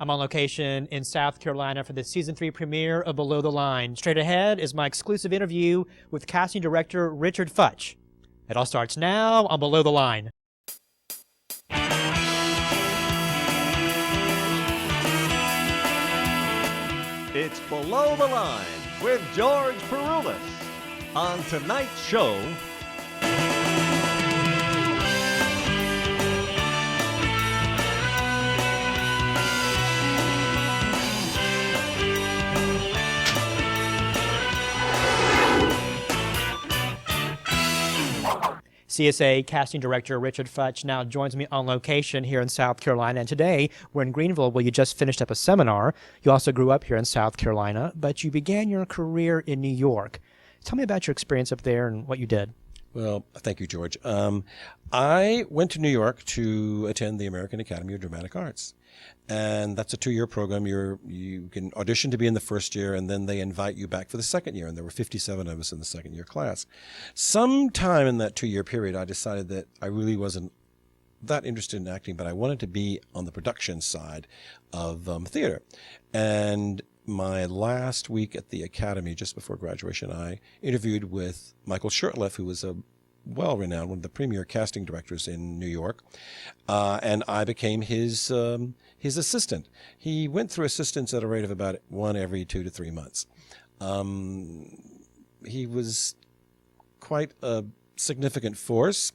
I'm on location in South Carolina for the Season 3 premiere of Below the Line. Straight ahead is my exclusive interview with casting director Richard Futch. It all starts now on Below the Line. It's Below the Line with George Peroulas. On tonight's show, CSA casting director Richard Futch now joins me on location here in South Carolina. And today we're in Greenville, where you just finished up a seminar. You also grew up here in South Carolina, but you began your career in New York. Tell me about your experience up there and what you did. Well, thank you, George. I went to New York to attend the American Academy of Dramatic Arts. And that's a 2-year program. You can audition to be in the first year, and then they invite you back for the second year. And there were 57 of us in the second year class. Sometime in that 2-year period, I decided that I really wasn't that interested in acting, but I wanted to be on the production side of theater. And my last week at the Academy, just before graduation, I interviewed with Michael Shurtleff, who was a well-renowned, one of the premier casting directors in New York, and I became his assistant. He went through assistants at a rate of about one every 2 to 3 months. He was quite a significant force,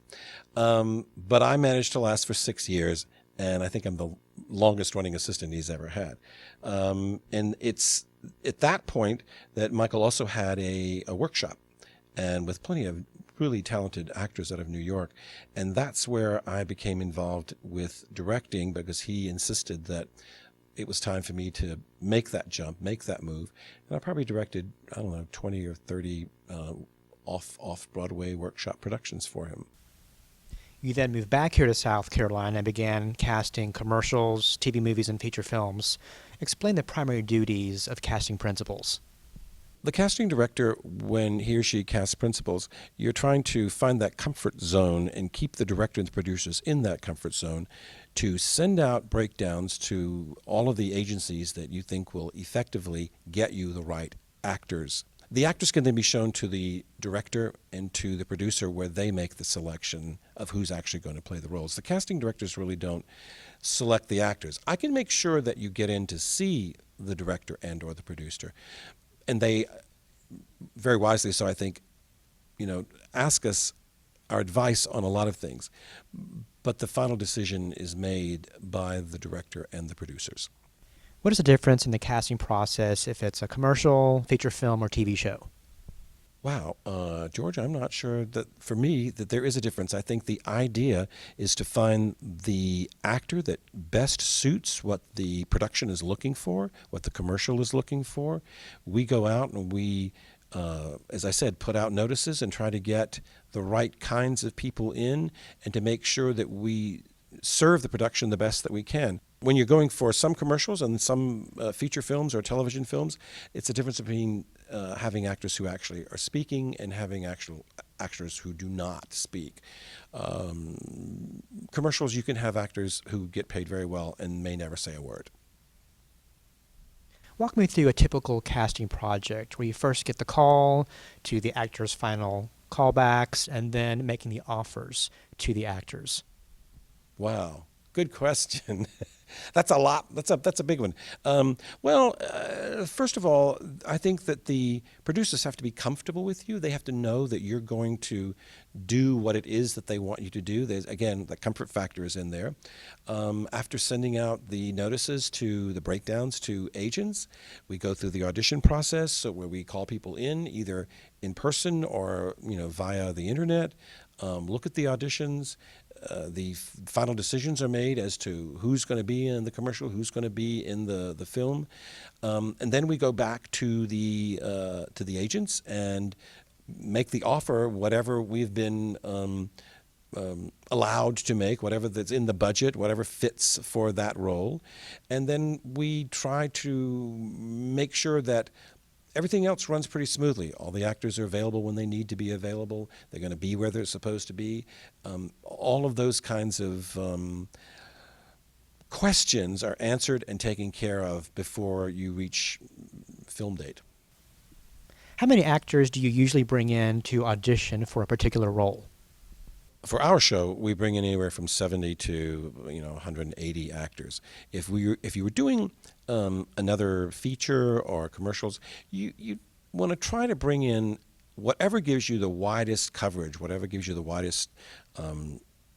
but I managed to last for 6 years, and I think I'm the longest-running assistant he's ever had. And it's at that point that Michael also had a workshop, and with plenty of really talented actors out of New York. And that's where I became involved with directing, because he insisted that it was time for me to make that jump, make that move. And I probably directed, 20 or 30 off-Broadway workshop productions for him. You then moved back here to South Carolina and began casting commercials, TV movies, and feature films. Explain the primary duties of casting principals. The casting director, when he or she casts principals, you're trying to find that comfort zone and keep the director and the producers in that comfort zone to send out breakdowns to all of the agencies that you think will effectively get you the right actors. The actors can then be shown to the director and to the producer, where they make the selection of who's actually going to play the roles. The casting directors really don't select the actors. I can make sure that you get in to see the director and or the producer. And they, very wisely so, I think, ask us our advice on a lot of things. But the final decision is made by the director and the producers. What is the difference in the casting process if it's a commercial, feature film, or TV show? Wow, George, I'm not sure that, for me, that there is a difference. I think the idea is to find the actor that best suits what the production is looking for, what the commercial is looking for. We go out and we, as I said, put out notices and try to get the right kinds of people in, and to make sure that we serve the production the best that we can. When you're going for some commercials and some feature films or television films, it's a difference between having actors who actually are speaking and having actual actors who do not speak. Commercials, you can have actors who get paid very well and may never say a word. Walk me through a typical casting project where you first get the call, to the actor's final callbacks, and then making the offers to the actors. Wow, good question. That's a lot. That's a big one. First of all, I think that the producers have to be comfortable with you. They have to know that you're going to do what it is that they want you to do. There's, again, the comfort factor is in there. After sending out the notices to the breakdowns to agents, we go through the audition process, so where we call people in, either in person or via the internet. Look at the auditions. The final decisions are made as to who's going to be in the commercial, who's going to be in the film, and then we go back to the agents and make the offer, whatever we've been allowed to make, whatever that's in the budget, whatever fits for that role, and then we try to make sure that everything else runs pretty smoothly. All the actors are available when they need to be available. They're going to be where they're supposed to be. All of those kinds of questions are answered and taken care of before you reach film date. How many actors do you usually bring in to audition for a particular role? For our show, we bring in anywhere from 70 to 180 actors. If you were doing another feature or commercials, you want to try to bring in whatever gives you the widest coverage, whatever gives you the widest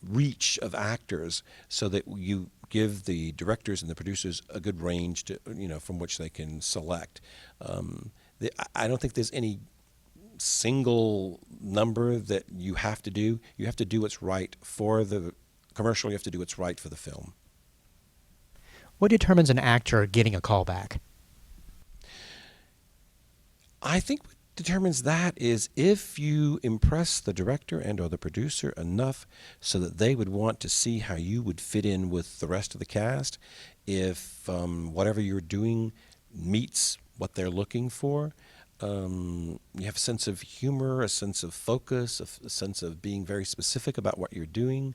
reach of actors, so that you give the directors and the producers a good range to from which they can select. I don't think there's any single number that you have to do. You have to do what's right for the commercial. You have to do what's right for the film. What determines an actor getting a callback? I think what determines that is if you impress the director and or the producer enough so that they would want to see how you would fit in with the rest of the cast, if whatever you're doing meets what they're looking for. You have a sense of humor, a sense of focus, a sense of being very specific about what you're doing.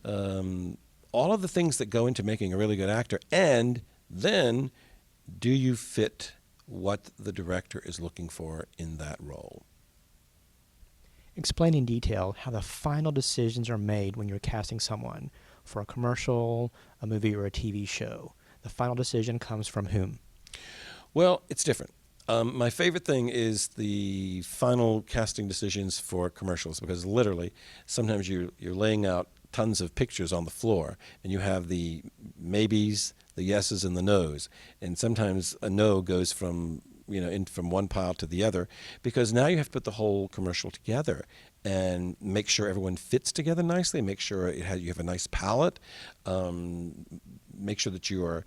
All of the things that go into making a really good actor. And then, do you fit what the director is looking for in that role? Explain in detail how the final decisions are made when you're casting someone for a commercial, a movie, or a TV show. The final decision comes from whom? Well, it's different. My favorite thing is the final casting decisions for commercials, because literally sometimes you're laying out tons of pictures on the floor and you have the maybes, the yeses, and the nos, and sometimes a no goes from from one pile to the other, because now you have to put the whole commercial together and make sure everyone fits together nicely, make sure you have a nice palette, make sure that you are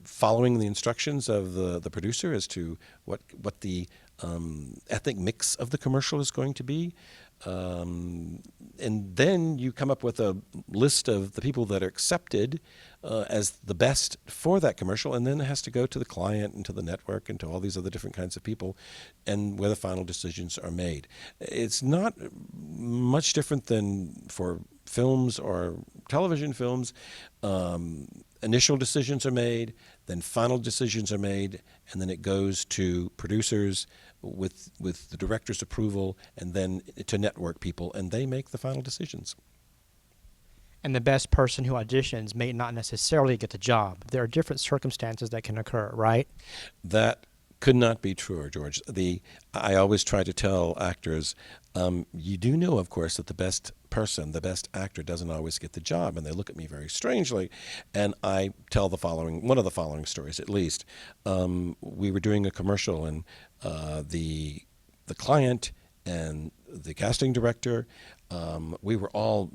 following the instructions of the producer as to what the ethnic mix of the commercial is going to be. And then you come up with a list of the people that are accepted as the best for that commercial, and then it has to go to the client and to the network and to all these other different kinds of people, and where the final decisions are made. It's not much different than for films or television films. Initial decisions are made, then final decisions are made, and then it goes to producers with the director's approval, and then to network people, and they make the final decisions. And the best person who auditions may not necessarily get the job. There are different circumstances that can occur, right? That could not be truer, George. I always try to tell actors, you do know, of course, that the best person, the best actor, doesn't always get the job, and they look at me very strangely. And I tell one of the following stories, at least. We were doing a commercial, and the client and the casting director, we were all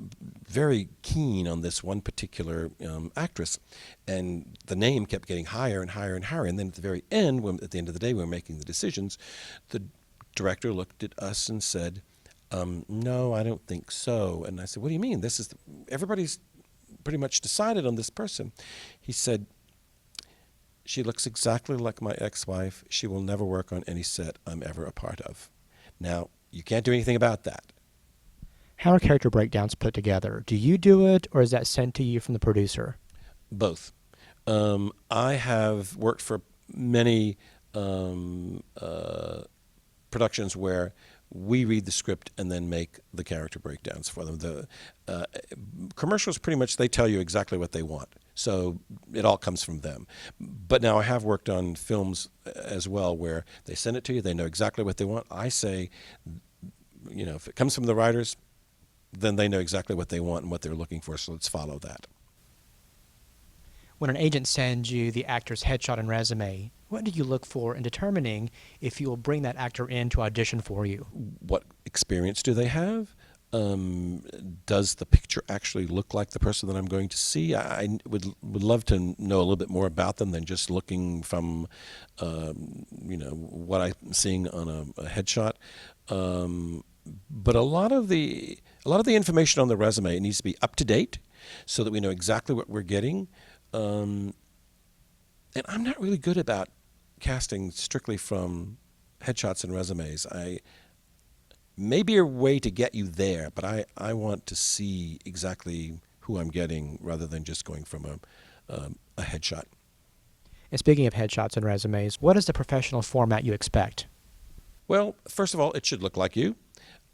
very keen on this one particular actress, and the name kept getting higher and higher and higher. And then at the very end, at the end of the day, when we were making the decisions, the director looked at us and said, "No, I don't think so." And I said, "What do you mean? Everybody's pretty much decided on this person." He said, "She looks exactly like my ex-wife. She will never work on any set I'm ever a part of." Now, you can't do anything about that. How are character breakdowns put together? Do you do it, or is that sent to you from the producer? Both. I have worked for many productions where we read the script and then make the character breakdowns for them. The commercials, pretty much, they tell you exactly what they want, so it all comes from them. But now I have worked on films as well where they send it to you, they know exactly what they want. I say, if it comes from the writers, then they know exactly what they want and what they're looking for, so let's follow that. When an agent sends you the actor's headshot and resume, what do you look for in determining if you will bring that actor in to audition for you? What experience do they have? Does the picture actually look like the person that I'm going to see? I would love to know a little bit more about them than just looking from, what I'm seeing on a headshot. But a lot of the information on the resume needs to be up to date, so that we know exactly what we're getting. And I'm not really good about casting strictly from headshots and resumes. Maybe a way to get you there, but I want to see exactly who I'm getting rather than just going from a headshot. And speaking of headshots and resumes, what is the professional format you expect? Well, first of all, it should look like you.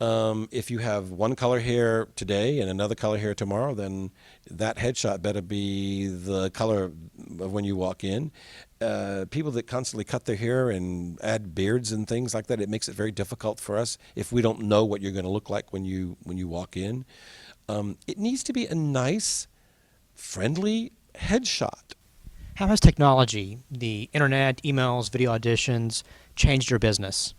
If you have one color hair today and another color hair tomorrow, then that headshot better be the color of when you walk in. People that constantly cut their hair and add beards and things like that, it makes it very difficult for us if we don't know what you're going to look like when you walk in. It needs to be a nice, friendly headshot. How has technology, the internet, emails, video auditions, changed your business?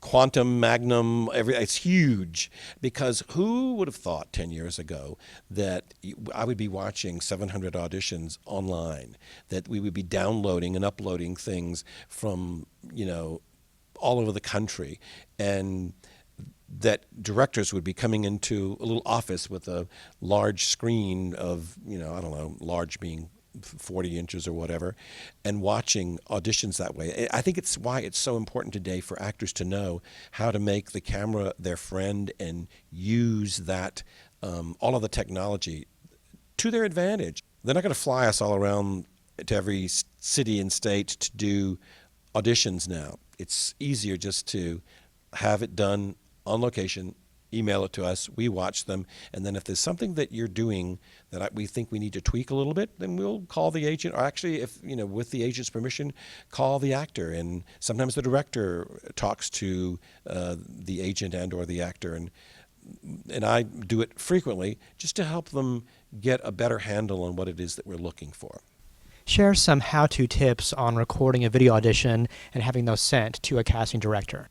Quantum, Magnum, it's huge, because who would have thought 10 years ago that I would be watching 700 auditions online, that we would be downloading and uploading things from, all over the country, and that directors would be coming into a little office with a large screen of, large being 40 inches or whatever, and watching auditions that way. I think it's why it's so important today for actors to know how to make the camera their friend and use that, all of the technology to their advantage. They're not going to fly us all around to every city and state to do auditions now. It's easier just to have it done on location, email it to us, we watch them, and then if there's something that you're doing that we think we need to tweak a little bit, then we'll call the agent, or actually, if with the agent's permission, call the actor. And sometimes the director talks to the agent and or the actor, and I do it frequently just to help them get a better handle on what it is that we're looking for. Share some how-to tips on recording a video audition and having those sent to a casting director.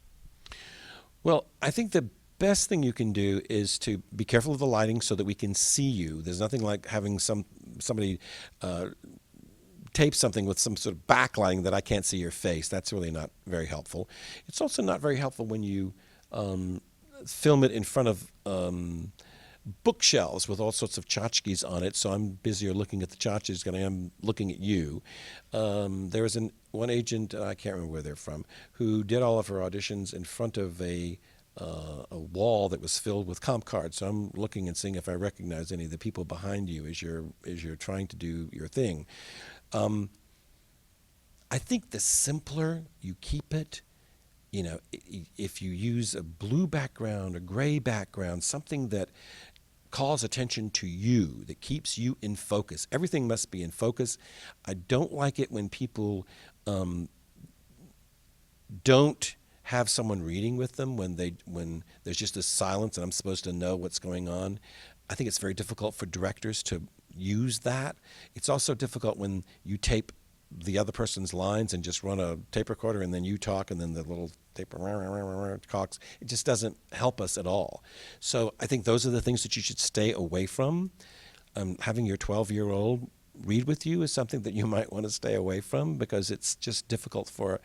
Well, I think the best thing you can do is to be careful of the lighting so that we can see you. There's nothing like having somebody tape something with some sort of backlighting that I can't see your face. That's really not very helpful. It's also not very helpful when you film it in front of bookshelves with all sorts of tchotchkes on it, so I'm busier looking at the tchotchkes than I am looking at you. There was one agent, I can't remember where they're from, who did all of her auditions in front of a wall that was filled with comp cards. So I'm looking and seeing if I recognize any of the people behind you as you're trying to do your thing. I think the simpler you keep it, if you use a blue background, a gray background, something that calls attention to you, that keeps you in focus. Everything must be in focus. I don't like it when people don't have someone reading with them when there's just this silence and I'm supposed to know what's going on. I think it's very difficult for directors to use that. It's also difficult when you tape the other person's lines and just run a tape recorder and then you talk and then the little tape talks. It just doesn't help us at all. So I think those are the things that you should stay away from. Having your 12-year-old read with you is something that you might want to stay away from, because it's just difficult for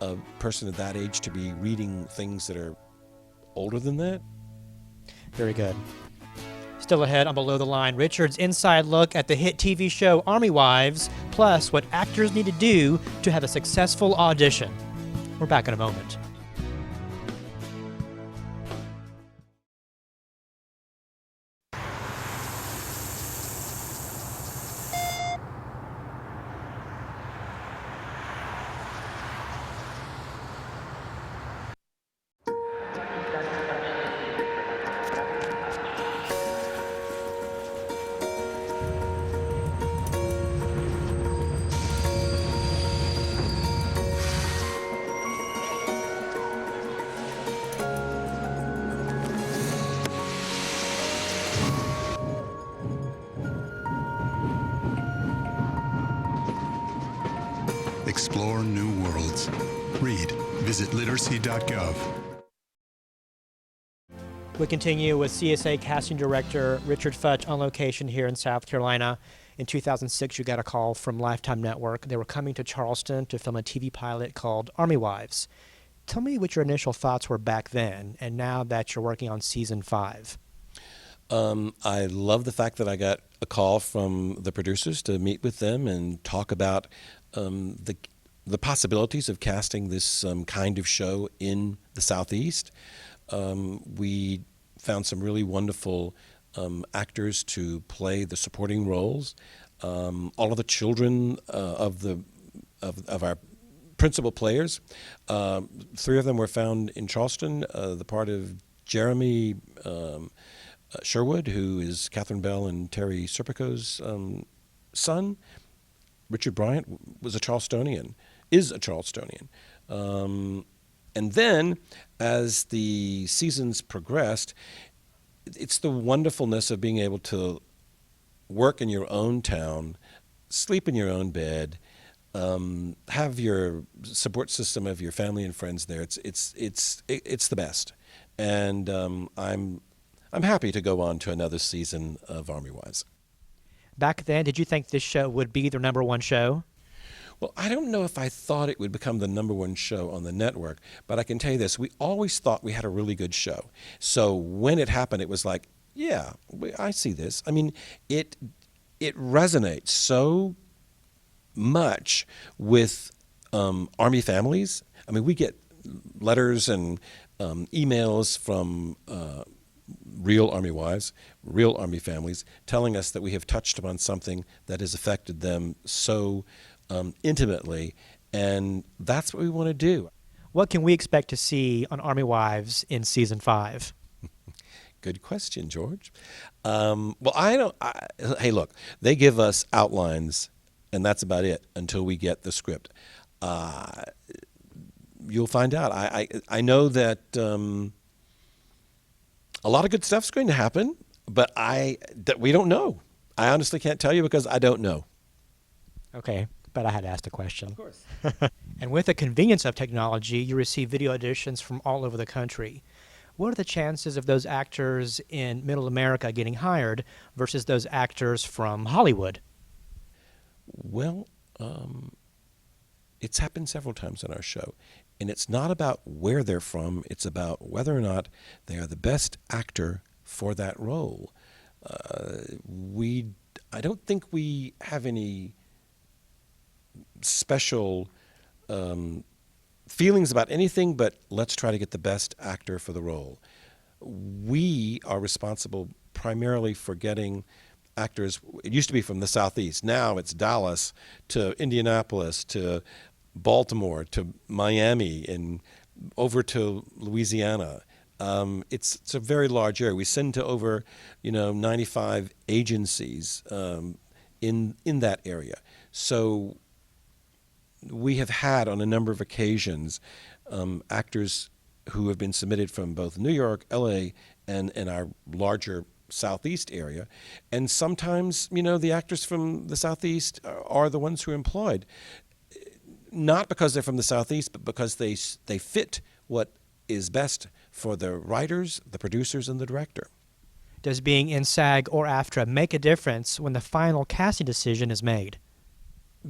a person at that age to be reading things that are older than that. Very good. Still ahead on Below the Line, Richard's inside look at the hit TV show Army Wives, plus what actors need to do to have a successful audition. We're back in a moment. Explore new worlds. Read. Visit literacy.gov. We continue with CSA casting director Richard Futch on location here in South Carolina. In 2006, you got a call from Lifetime Network. They were coming to Charleston to film a TV pilot called Army Wives. Tell me what your initial thoughts were back then, and now that you're working on season 5. I love the fact that I got a call from the producers to meet with them and talk about the possibilities of casting this kind of show in the Southeast. We found some really wonderful actors to play the supporting roles. All of the children of our principal players, 3 of them were found in Charleston. The part of Jeremy Sherwood, who is Catherine Bell and Terry Serpico's son. Richard Bryant was a Charlestonian, is a Charlestonian. And then, as the seasons progressed, it's the wonderfulness of being able to work in your own town, sleep in your own bed, have your support system of your family and friends there. It's the best, and I'm happy to go on to another season of Army Wives. Back then, did you think this show would be their #1 show? Well, I don't know if I thought it would become the #1 show on the network, but I can tell you this: we always thought we had a really good show. So when it happened, it was like, yeah, I see this. I mean, it resonates so much with Army families. I mean, we get letters and emails from real Army wives, real Army families, telling us that we have touched upon something that has affected them so intimately, and that's what we want to do. What can we expect to see on Army Wives in season 5? Good question, George. Well, hey, look, they give us outlines, and that's about it until we get the script. You'll find out. I know that a lot of good stuff's going to happen, but that we don't know. I honestly can't tell you because I don't know. Okay, but I had to ask the question. Of course. And with the convenience of technology, you receive video auditions from all over the country. What are the chances of those actors in Middle America getting hired versus those actors from Hollywood? Well, it's happened several times on our show. And it's not about where they're from. It's about whether or not they are the best actor for that role. I don't think we have any special feelings about anything, but let's try to get the best actor for the role. We are responsible primarily for getting actors. It used to be from the Southeast. Now it's Dallas to Indianapolis to Baltimore to Miami and over to Louisiana. It's a very large area. We send to over 95 agencies in that area. So we have had on a number of occasions actors who have been submitted from both New York, LA, and our larger Southeast area. And sometimes, the actors from the Southeast are the ones who are employed. Not because they're from the Southeast, but because they fit what is best for the writers, the producers, and the director. Does being in SAG or AFTRA make a difference when the final casting decision is made?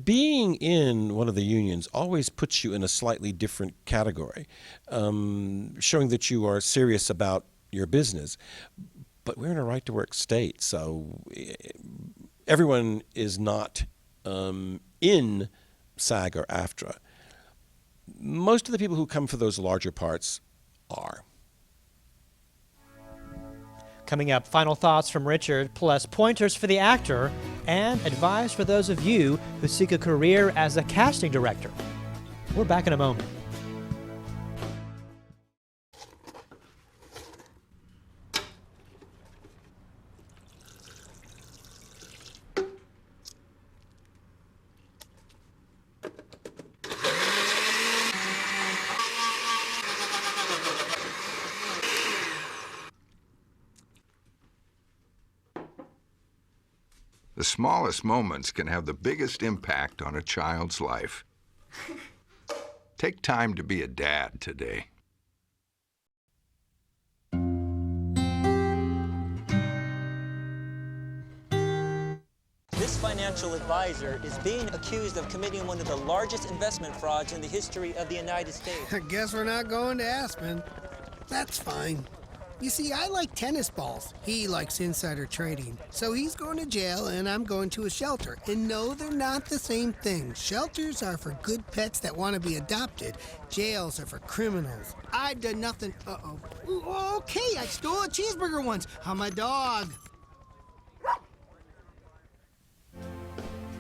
Being in one of the unions always puts you in a slightly different category, showing that you are serious about your business. But we're in a right-to-work state, so everyone is not in SAG or AFTRA. Most of the people who come for those larger parts are. Coming up, final thoughts from Richard, plus pointers for the actor and advice for those of you who seek a career as a casting director. We're back in a moment. The smallest moments can have the biggest impact on a child's life. Take time to be a dad today. This financial advisor is being accused of committing one of the largest investment frauds in the history of the United States. I guess we're not going to Aspen. That's fine. You see, I like tennis balls. He likes insider trading. So he's going to jail and I'm going to a shelter. And no, they're not the same thing. Shelters are for good pets that want to be adopted. Jails are for criminals. I've done nothing. Uh-oh. Ooh, okay, I stole a cheeseburger once on my dog.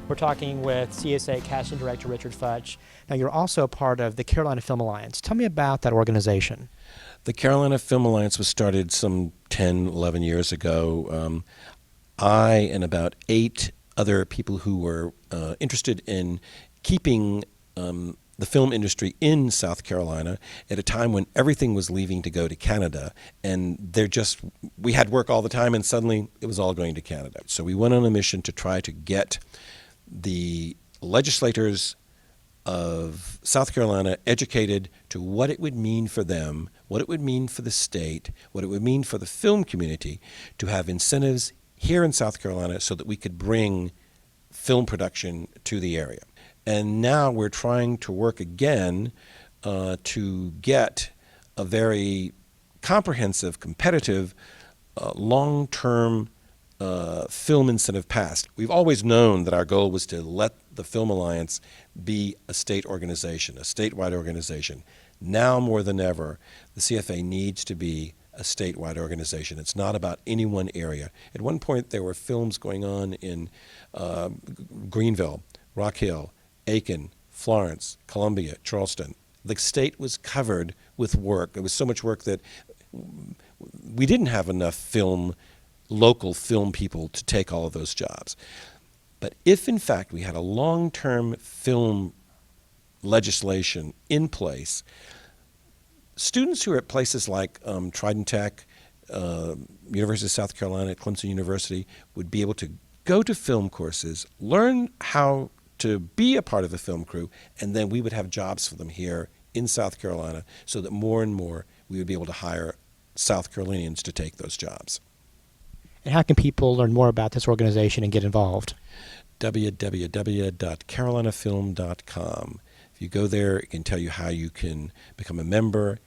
We're talking with CSA Casting Director Richard Futch. Now, you're also part of the Carolina Film Alliance. Tell me about that organization. The Carolina Film Alliance was started some 10, 11 years ago. I and about 8 other people who were interested in keeping the film industry in South Carolina at a time when everything was leaving to go to Canada, and we had work all the time, and suddenly it was all going to Canada. So we went on a mission to try to get the legislators of South Carolina educated to what it would mean for them, what it would mean for the state, what it would mean for the film community to have incentives here in South Carolina so that we could bring film production to the area. And now we're trying to work again to get a very comprehensive, competitive, long-term film incentive passed. We've always known that our goal was to let the Film Alliance be a state organization, a statewide organization. Now more than ever, the CFA needs to be a statewide organization. It's not about any one area. At one point, there were films going on in Greenville, Rock Hill, Aiken, Florence, Columbia, Charleston. The state was covered with work. There was so much work that we didn't have enough local film people to take all of those jobs. But if, in fact, we had a long-term film legislation in place, students who are at places like Trident Tech, University of South Carolina, Clemson University, would be able to go to film courses, learn how to be a part of a film crew, and then we would have jobs for them here in South Carolina so that more and more we would be able to hire South Carolinians to take those jobs. And how can people learn more about this organization and get involved? www.carolinafilm.com. If you go there, it can tell you how you can become a member.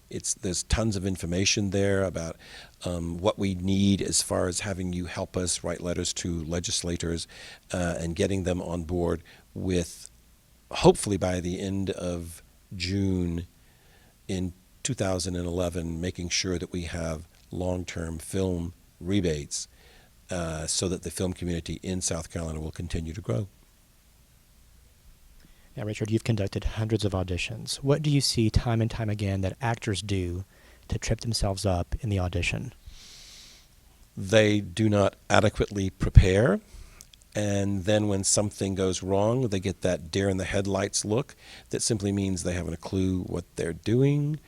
There's tons of information there about what we need as far as having you help us write letters to legislators and getting them on board with, hopefully by the end of June in 2011, making sure that we have long-term film rebates so that the film community in South Carolina will continue to grow. Now, Richard, you've conducted hundreds of auditions. What do you see time and time again that actors do to trip themselves up in the audition? They do not adequately prepare, and then when something goes wrong, they get that deer in the headlights look that simply means they haven't a clue what they're doing.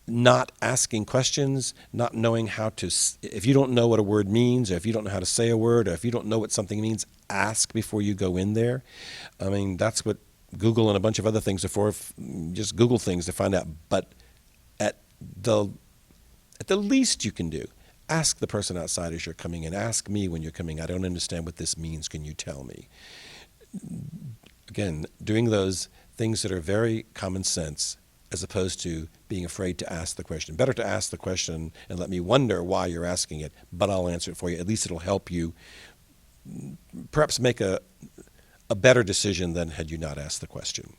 Not asking questions, not knowing how to, if you don't know what a word means, or if you don't know how to say a word, or if you don't know what something means, ask before you go in there. I mean, that's what Google and a bunch of other things are for. Just Google things to find out. But at the least you can do, ask the person outside as you're coming in. Ask me when you're coming. I don't understand what this means. Can you tell me? Again, doing those things that are very common sense as opposed to being afraid to ask the question. Better to ask the question and let me wonder why you're asking it, but I'll answer it for you. At least it'll help you perhaps make a better decision than had you not asked the question.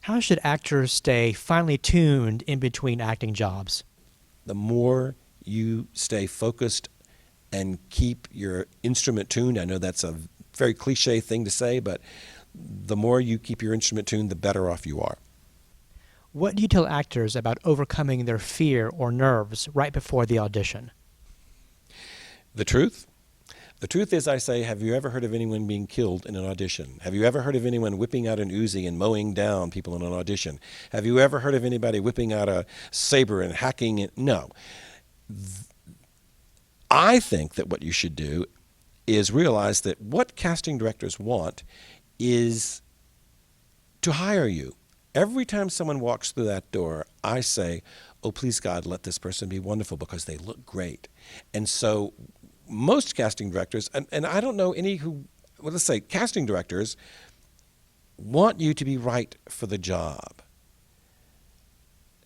How should actors stay finely tuned in between acting jobs? The more you stay focused and keep your instrument tuned, I know that's a very cliche thing to say, but the more you keep your instrument tuned, the better off you are. What do you tell actors about overcoming their fear or nerves right before the audition? The truth? The truth is, I say, have you ever heard of anyone being killed in an audition? Have you ever heard of anyone whipping out an Uzi and mowing down people in an audition? Have you ever heard of anybody whipping out a saber and hacking it? No. I think that what you should do is realize that what casting directors want is to hire you. Every time someone walks through that door, I say, oh, please, God, let this person be wonderful because they look great. And so most casting directors, and I don't know any who, well, let's say casting directors, want you to be right for the job.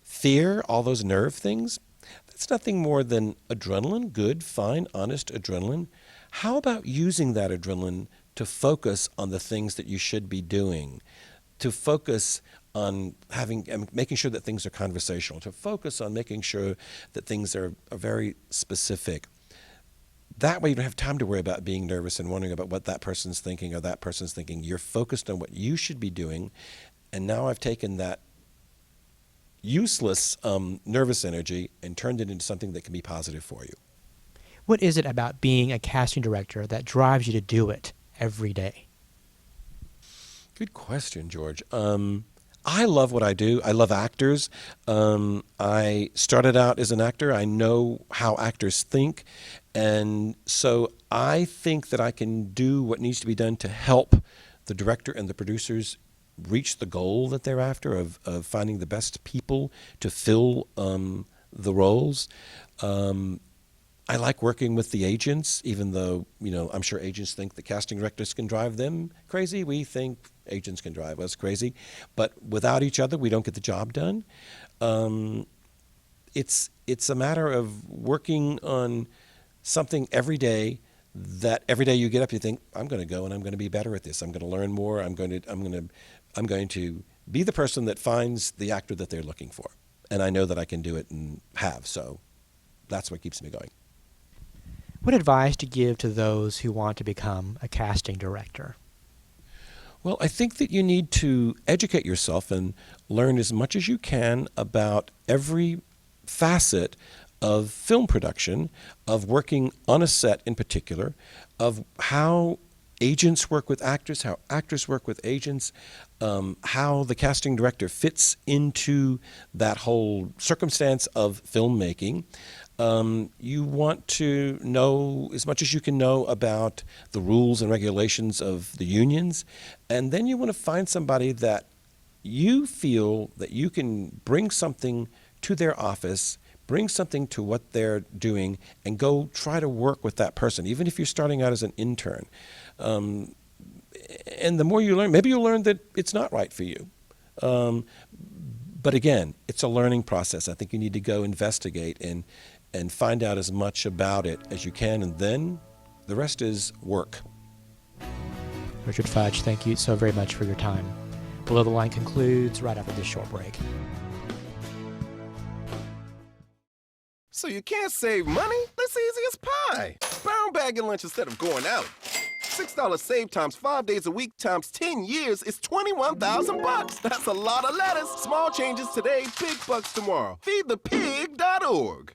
Fear, all those nerve things, that's nothing more than adrenaline, good, fine, honest adrenaline. How about using that adrenaline to focus on the things that you should be doing, to focus on making sure that things are conversational, to focus on making sure that things are very specific. That way you don't have time to worry about being nervous and wondering about what that person's thinking or that person's thinking. You're focused on what you should be doing. And now I've taken that useless nervous energy and turned it into something that can be positive for you. What is it about being a casting director that drives you to do it every day? Good question, George. I love what I do. I love actors. I started out as an actor. I know how actors think. And so I think that I can do what needs to be done to help the director and the producers reach the goal that they're after of finding the best people to fill the roles. I like working with the agents, even though, I'm sure agents think the casting directors can drive them crazy. We think agents can drive us crazy. But without each other, we don't get the job done. It's a matter of working on something every day that every day you get up, you think, I'm going to go and I'm going to be better at this. I'm going to learn more. I'm going to be the person that finds the actor that they're looking for. And I know that I can do it and have. So that's what keeps me going. What advice do you give to those who want to become a casting director? Well, I think that you need to educate yourself and learn as much as you can about every facet of film production, of working on a set in particular, of how agents work with actors, how actors work with agents, how the casting director fits into that whole circumstance of filmmaking. You want to know as much as you can know about the rules and regulations of the unions, and then you want to find somebody that you feel that you can bring something to their office, bring something to what they're doing, and go try to work with that person, even if you're starting out as an intern. And the more you learn, maybe you'll learn that it's not right for you. But again, it's a learning process. I think you need to go investigate and find out as much about it as you can, and then the rest is work. Richard Futch, thank you so very much for your time. Below the Line concludes right after this short break. So you can't save money? That's easy as pie. Brown bagging lunch instead of going out. $6 save times 5 days a week times 10 years is $21,000. That's a lot of lettuce. Small changes today, big bucks tomorrow. Feedthepig.org.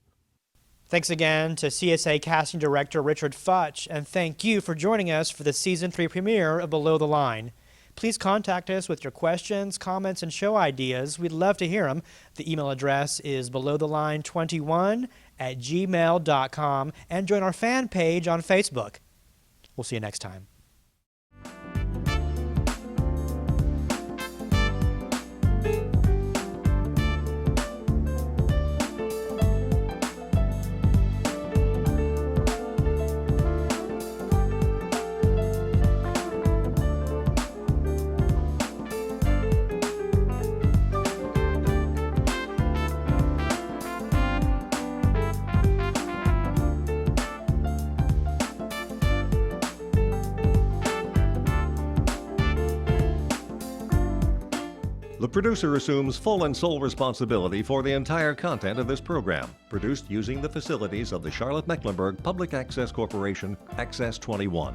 Thanks again to CSA casting director Richard Futch, and thank you for joining us for the Season 3 premiere of Below the Line. Please contact us with your questions, comments, and show ideas. We'd love to hear them. The email address is belowtheline21@gmail.com, and join our fan page on Facebook. We'll see you next time. The producer assumes full and sole responsibility for the entire content of this program, produced using the facilities of the Charlotte-Mecklenburg Public Access Corporation, Access 21.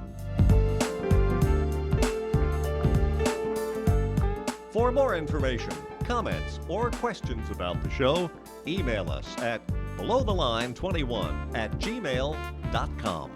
For more information, comments, or questions about the show, email us at belowtheline21@gmail.com.